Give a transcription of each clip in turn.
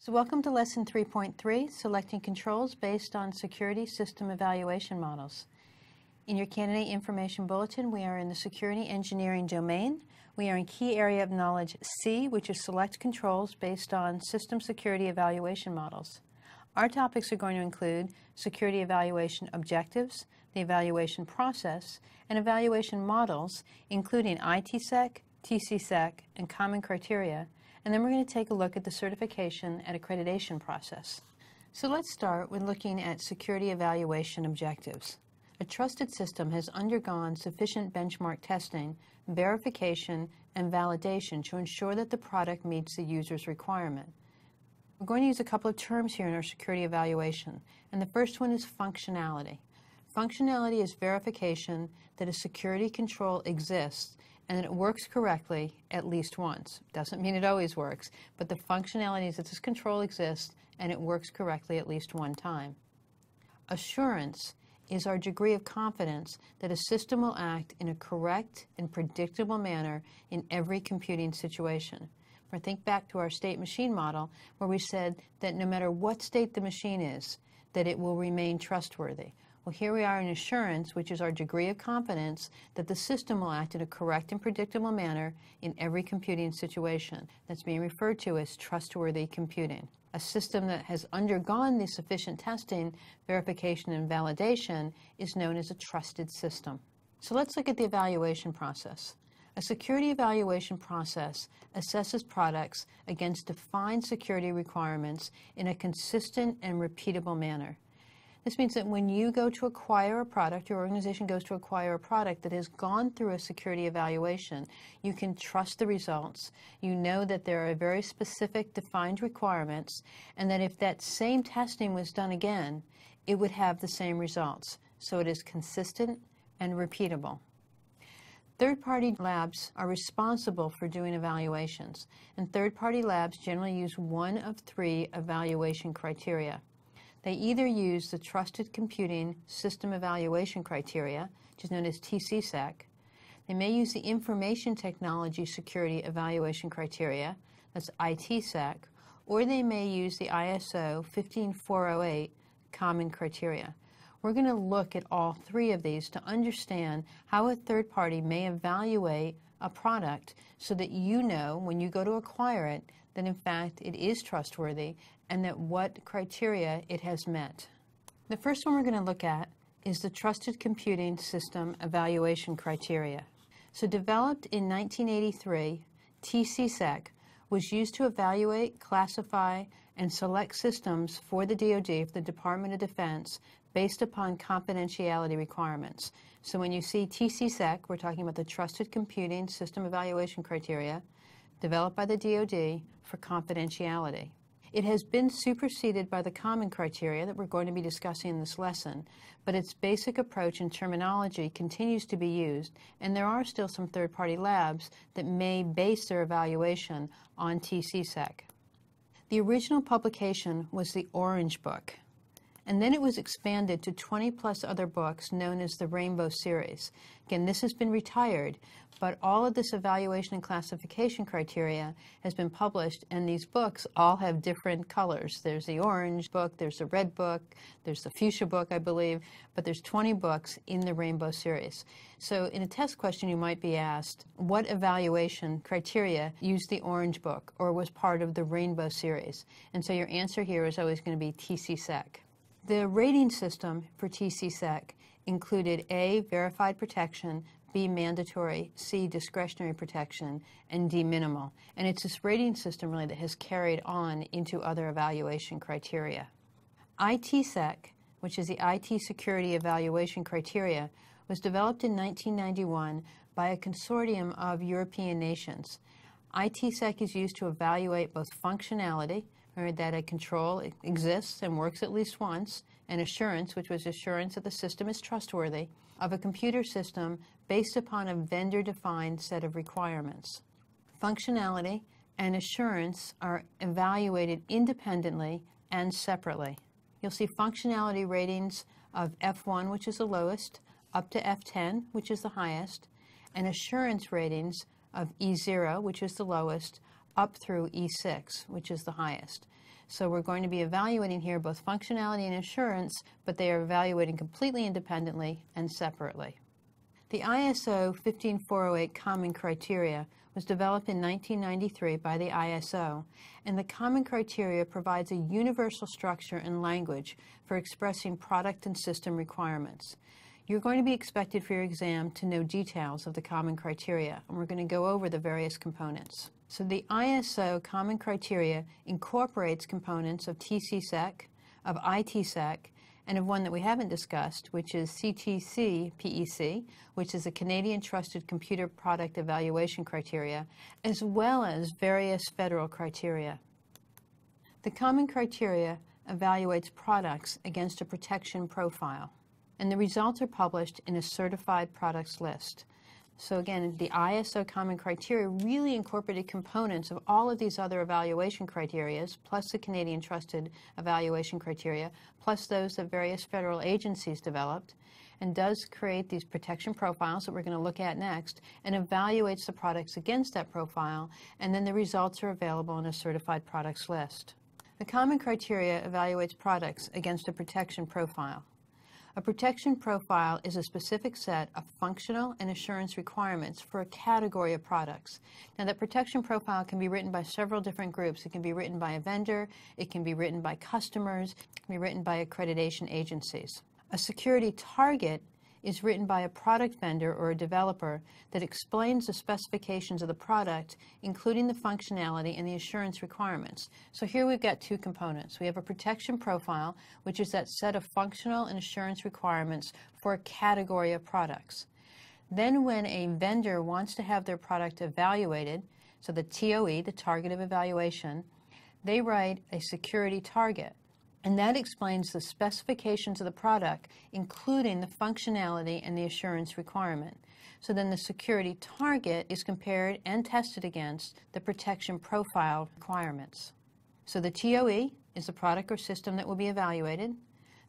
So welcome to Lesson 3.3, Selecting Controls Based on Security System Evaluation Models. In your Candidate Information Bulletin, we are in the Security Engineering domain. We are in Key Area of Knowledge C, which is Select Controls Based on System Security Evaluation Models. Our topics are going to include security evaluation objectives, the evaluation process, and evaluation models, including ITSEC, TCSEC, and common criteria. And then we're going to take a look at the certification and accreditation process. So let's start with looking at security evaluation objectives. A trusted system has undergone sufficient benchmark testing, verification, and validation to ensure that the product meets the user's requirement. We're going to use a couple of terms here in our security evaluation, and the first one is functionality. Functionality is verification that a security control exists and that it works correctly at least once. Doesn't mean it always works, but the functionality is that this control exists and it works correctly at least one time. Assurance is our degree of confidence that a system will act in a correct and predictable manner in every computing situation. Or think back to our state machine model where we said that no matter what state the machine is, that it will remain trustworthy. Well, here we are in assurance, which is our degree of confidence that the system will act in a correct and predictable manner in every computing situation. That's being referred to as trustworthy computing. A system that has undergone the sufficient testing, verification, and validation is known as a trusted system. So let's look at the evaluation process. A security evaluation process assesses products against defined security requirements in a consistent and repeatable manner. This means that when you go to acquire a product, your organization goes to acquire a product that has gone through a security evaluation, you can trust the results, you know that there are very specific defined requirements, and that if that same testing was done again, it would have the same results. So it is consistent and repeatable. Third-party labs are responsible for doing evaluations, and third-party labs generally use one of three evaluation criteria. They either use the Trusted Computing System Evaluation Criteria, which is known as TCSEC. They may use the Information Technology Security Evaluation Criteria, that's ITSEC, or they may use the ISO 15408 Common Criteria. We're going to look at all three of these to understand how a third party may evaluate a product so that you know when you go to acquire it that in fact it is trustworthy and that what criteria it has met. The first one we're going to look at is the Trusted Computing System Evaluation Criteria. So developed in 1983, TCSEC was used to evaluate, classify, and select systems for the DoD, for the Department of Defense, based upon confidentiality requirements. So when you see TCSEC, we're talking about the Trusted Computing System Evaluation Criteria, developed by the DoD for confidentiality. It has been superseded by the common criteria that we're going to be discussing in this lesson, but its basic approach and terminology continues to be used, and there are still some third-party labs that may base their evaluation on TCSEC. The original publication was the Orange Book, and then it was expanded to 20-plus other books known as the Rainbow Series. Again, this has been retired, but all of this evaluation and classification criteria has been published, and these books all have different colors. There's the orange book, there's the red book, there's the fuchsia book, I believe, but there's 20 books in the Rainbow Series. So in a test question, you might be asked, what evaluation criteria used the Orange Book or was part of the Rainbow Series? And so your answer here is always going to be TCSEC. The rating system for TCSEC included A, verified protection, B, mandatory, C, discretionary protection, and D, minimal. And it's this rating system really that has carried on into other evaluation criteria. ITSEC, which is the IT Security Evaluation Criteria, was developed in 1991 by a consortium of European nations. ITSEC is used to evaluate both functionality, or that a control exists and works at least once, and assurance, which was assurance that the system is trustworthy, of a computer system based upon a vendor-defined set of requirements. Functionality and assurance are evaluated independently and separately. You'll see functionality ratings of F1, which is the lowest, up to F10, which is the highest, and assurance ratings of E0, which is the lowest, up through E6, which is the highest. So we're going to be evaluating here both functionality and assurance, but they are evaluating completely independently and separately. The ISO 15408 Common Criteria was developed in 1993 by the ISO, and the Common Criteria provides a universal structure and language for expressing product and system requirements. You're going to be expected for your exam to know details of the Common Criteria, and we're going to go over the various components. So the ISO Common Criteria incorporates components of TCSEC, of ITSEC, and of one that we haven't discussed, which is CTC-PEC, which is a Canadian Trusted Computer Product Evaluation Criteria, as well as various federal criteria. The Common Criteria evaluates products against a protection profile, and the results are published in a certified products list. So again, the ISO Common Criteria really incorporated components of all of these other evaluation criteria, plus the Canadian Trusted Evaluation Criteria, plus those that various federal agencies developed, and does create these protection profiles that we're going to look at next, and evaluates the products against that profile, and then the results are available in a certified products list. The Common Criteria evaluates products against a protection profile. A protection profile is a specific set of functional and assurance requirements for a category of products. Now, that protection profile can be written by several different groups. It can be written by a vendor, it can be written by customers, it can be written by accreditation agencies. A security target is written by a product vendor or a developer that explains the specifications of the product, including the functionality and the assurance requirements. So here we've got two components. We have a protection profile, which is that set of functional and assurance requirements for a category of products. Then when a vendor wants to have their product evaluated, so the TOE, the target of evaluation, they write a security target. And that explains the specifications of the product, including the functionality and the assurance requirement. So then the security target is compared and tested against the protection profile requirements. So the TOE is the product or system that will be evaluated.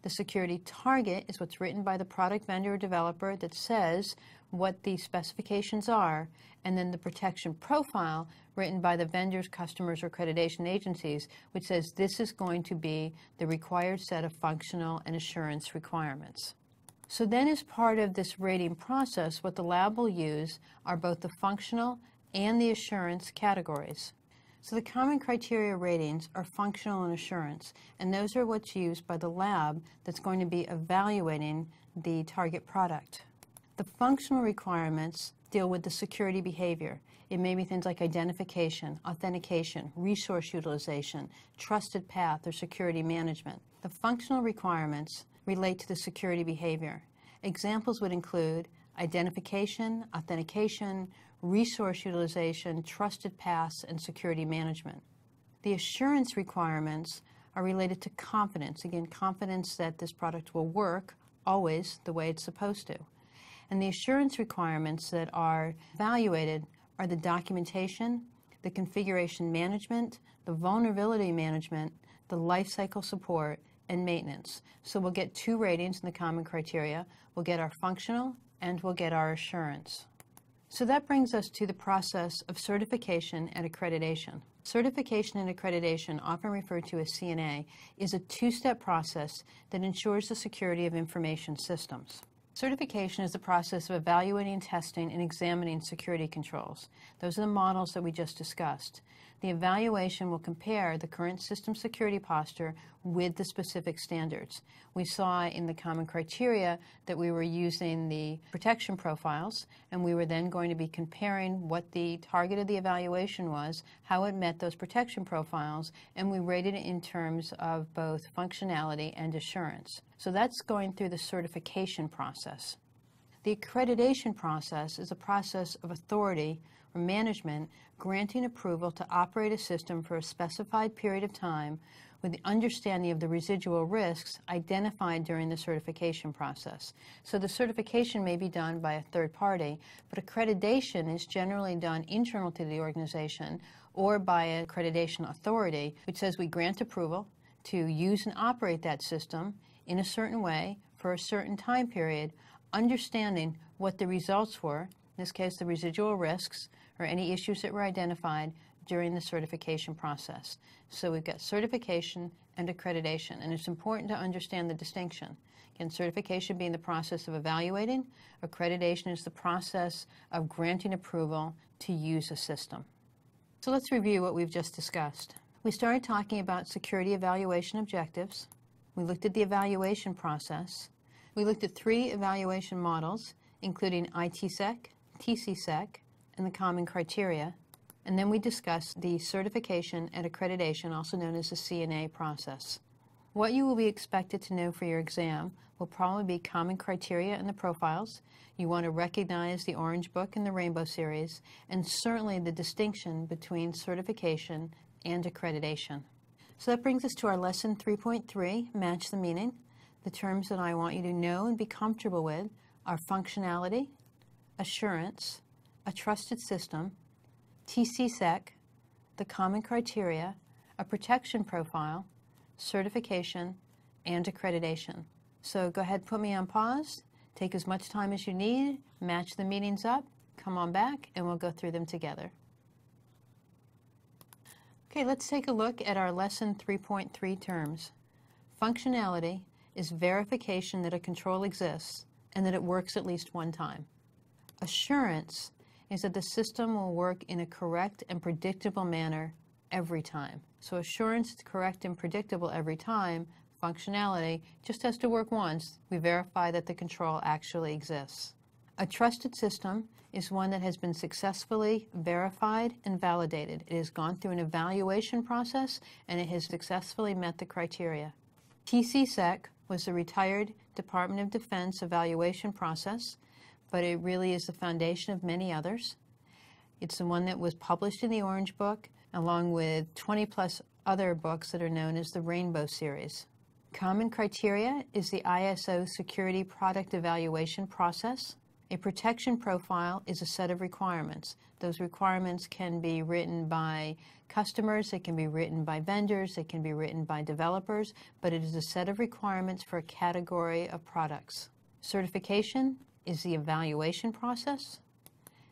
The security target is what's written by the product vendor or developer that says what the specifications are, and then the protection profile written by the vendors, customers, or accreditation agencies, which says this is going to be the required set of functional and assurance requirements. So then as part of this rating process, what the lab will use are both the functional and the assurance categories. So the Common Criteria ratings are functional and assurance, and those are what's used by the lab that's going to be evaluating the target product. The functional requirements deal with the security behavior. It may be things like identification, authentication, resource utilization, trusted path, or security management. The functional requirements relate to the security behavior. Examples would include identification, authentication, resource utilization, trusted paths, and security management. The assurance requirements are related to confidence. Again, confidence that this product will work always the way it's supposed to. And the assurance requirements that are evaluated are the documentation, the configuration management, the vulnerability management, the lifecycle support, and maintenance. So we'll get two ratings in the Common Criteria. We'll get our functional and we'll get our assurance. So that brings us to the process of certification and accreditation. Certification and accreditation, often referred to as CNA, is a two-step process that ensures the security of information systems. Certification is the process of evaluating, testing, and examining security controls. Those are the models that we just discussed. The evaluation will compare the current system security posture with the specific standards. We saw in the Common Criteria that we were using the protection profiles, and we were then going to be comparing what the target of the evaluation was, how it met those protection profiles, and we rated it in terms of both functionality and assurance. So that's going through the certification process. The accreditation process is a process of authority or management granting approval to operate a system for a specified period of time with the understanding of the residual risks identified during the certification process. So the certification may be done by a third party, but accreditation is generally done internal to the organization or by an accreditation authority, which says we grant approval to use and operate that system in a certain way for a certain time period, understanding what the results were, in this case the residual risks or any issues that were identified during the certification process. So we've got certification and accreditation, and it's important to understand the distinction. Again, certification being the process of evaluating, accreditation is the process of granting approval to use a system. So let's review what we've just discussed. We started talking about security evaluation objectives. We looked at the evaluation process. We looked at 3 evaluation models, including ITSEC, TCSEC, and the common criteria. And then we discussed the certification and accreditation, also known as the CNA process. What you will be expected to know for your exam will probably be common criteria and the profiles. You want to recognize the Orange Book and the Rainbow Series, and certainly the distinction between certification and accreditation. So that brings us to our lesson 3.3, Match the Meaning. The terms that I want you to know and be comfortable with are functionality, assurance, a trusted system, TCSEC, the common criteria, a protection profile, certification, and accreditation. So go ahead, put me on pause, take as much time as you need, match the meanings up, come on back, and we'll go through them together. Okay, let's take a look at our lesson 3.3 terms. Functionality is verification that a control exists and that it works at least one time. Assurance is that the system will work in a correct and predictable manner every time. So assurance is correct and predictable every time. Functionality just has to work once. We verify that the control actually exists. A trusted system is one that has been successfully verified and validated. It has gone through an evaluation process and it has successfully met the criteria. TCSEC was the retired Department of Defense evaluation process, but it really is the foundation of many others. It's the one that was published in the Orange Book, along with 20+ other books that are known as the Rainbow Series. Common criteria is the ISO security product evaluation process. A protection profile is a set of requirements. Those requirements can be written by customers, they can be written by vendors, they can be written by developers, but it is a set of requirements for a category of products. Certification is the evaluation process,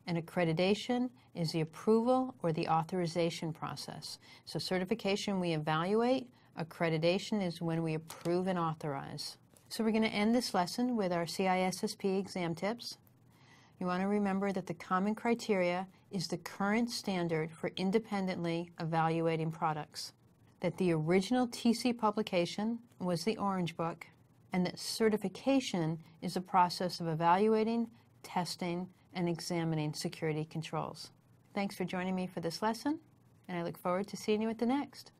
and accreditation is the approval or the authorization process. So certification we evaluate, accreditation is when we approve and authorize. So we're going to end this lesson with our CISSP exam tips. You want to remember that the common criteria is the current standard for independently evaluating products, that the original TC publication was the Orange Book, and that certification is a process of evaluating, testing, and examining security controls. Thanks for joining me for this lesson, and I look forward to seeing you at the next.